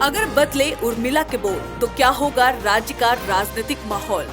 अगर बदले उर्मिला के बोल तो क्या होगा राज्य का राजनीतिक माहौल।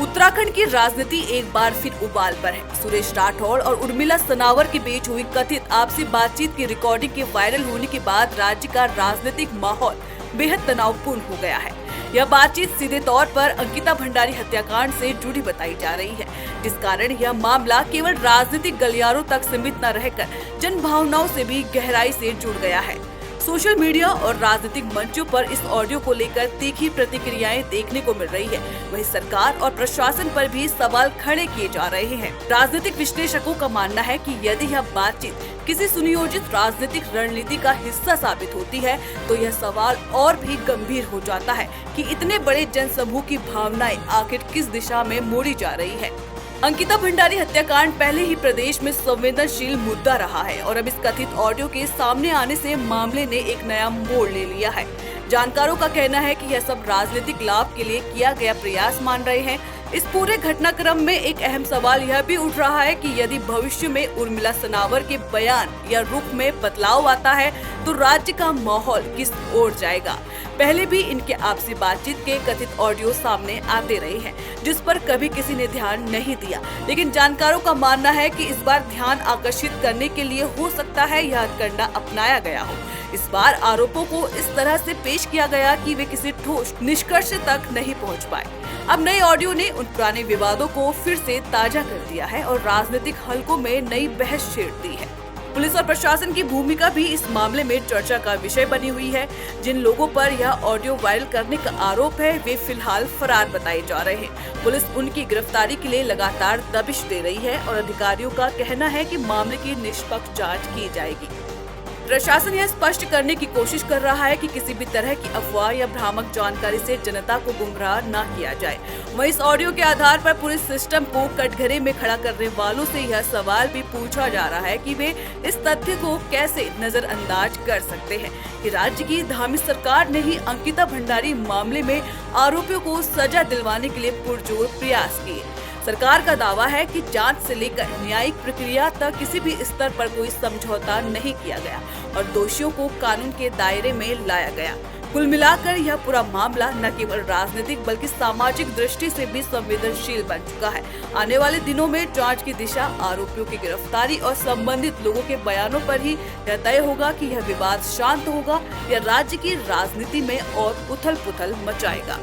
उत्तराखंड की राजनीति एक बार फिर उबाल पर है। सुरेश राठौड़ और उर्मिला सनावर के बीच हुई कथित आपसी बातचीत की रिकॉर्डिंग के वायरल होने के बाद राज्य का राजनीतिक माहौल बेहद तनावपूर्ण हो गया है। यह बातचीत सीधे तौर पर अंकिता भंडारी हत्याकांड से जुड़ी बताई जा रही है, जिस कारण यह मामला केवल राजनीतिक गलियारों तक सीमित न रहकर जन भावनाओं से भी गहराई से जुड़ गया है। सोशल मीडिया और राजनीतिक मंचों पर इस ऑडियो को लेकर तीखी प्रतिक्रियाएं देखने को मिल रही है। वहीं सरकार और प्रशासन पर भी सवाल खड़े किए जा रहे हैं। राजनीतिक विश्लेषकों का मानना है कि यदि यह बातचीत किसी सुनियोजित राजनीतिक रणनीति का हिस्सा साबित होती है तो यह सवाल और भी गंभीर हो जाता है कि इतने बड़े जनसमूह की भावनाएं आखिर किस दिशा में मोड़ी जा रही है। अंकिता भंडारी हत्याकांड पहले ही प्रदेश में संवेदनशील मुद्दा रहा है और अब इस कथित ऑडियो के सामने आने से मामले ने एक नया मोड़ ले लिया है। जानकारों का कहना है कि यह सब राजनीतिक लाभ के लिए किया गया प्रयास मान रहे हैं। इस पूरे घटनाक्रम में एक अहम सवाल यह भी उठ रहा है कि यदि भविष्य में उर्मिला सनावर के बयान या रुख में बदलाव आता है तो राज्य का माहौल किस ओर जाएगा। पहले भी इनके आपसी बातचीत के कथित ऑडियो सामने आते रहे हैं, जिस पर कभी किसी ने ध्यान नहीं दिया, लेकिन जानकारों का मानना है कि इस बार ध्यान आकर्षित करने के लिए हो सकता है यह हथकंडा अपनाया गया हो। इस बार आरोपों को इस तरह से पेश किया गया कि वे किसी ठोस निष्कर्ष तक नहीं पहुंच पाए। अब नए ऑडियो ने उन पुराने विवादों को फिर से ताजा कर दिया है और राजनीतिक हलकों में नई बहस छेड़ दी है। पुलिस और प्रशासन की भूमिका भी इस मामले में चर्चा का विषय बनी हुई है। जिन लोगों पर यह ऑडियो वायरल करने का आरोप है वे फिलहाल फरार बताए जा रहे हैं। पुलिस उनकी गिरफ्तारी के लिए लगातार दबिश दे रही है और अधिकारियों का कहना है कि मामले की निष्पक्ष जांच की जाएगी। प्रशासन यह स्पष्ट करने की कोशिश कर रहा है कि किसी भी तरह की अफवाह या भ्रामक जानकारी से जनता को गुमराह न किया जाए। वहीं इस ऑडियो के आधार पर पुलिस सिस्टम को कटघरे में खड़ा करने वालों से यह सवाल भी पूछा जा रहा है कि वे इस तथ्य को कैसे नजरअंदाज कर सकते हैं कि राज्य की धार्मिक सरकार ने ही अंकिता भंडारी मामले में आरोपियों को सजा दिलवाने के लिए पुरजोर प्रयास किए। सरकार का दावा है कि जांच से लेकर न्यायिक प्रक्रिया तक किसी भी स्तर पर कोई समझौता नहीं किया गया और दोषियों को कानून के दायरे में लाया गया। कुल मिलाकर यह पूरा मामला न केवल राजनीतिक बल्कि सामाजिक दृष्टि से भी संवेदनशील बन चुका है। आने वाले दिनों में जांच की दिशा, आरोपियों की गिरफ्तारी और संबंधित लोगों के बयानों पर ही यह तय होगा कि यह विवाद शांत होगा या राज्य की राजनीति में और उथल-पुथल मचाएगा।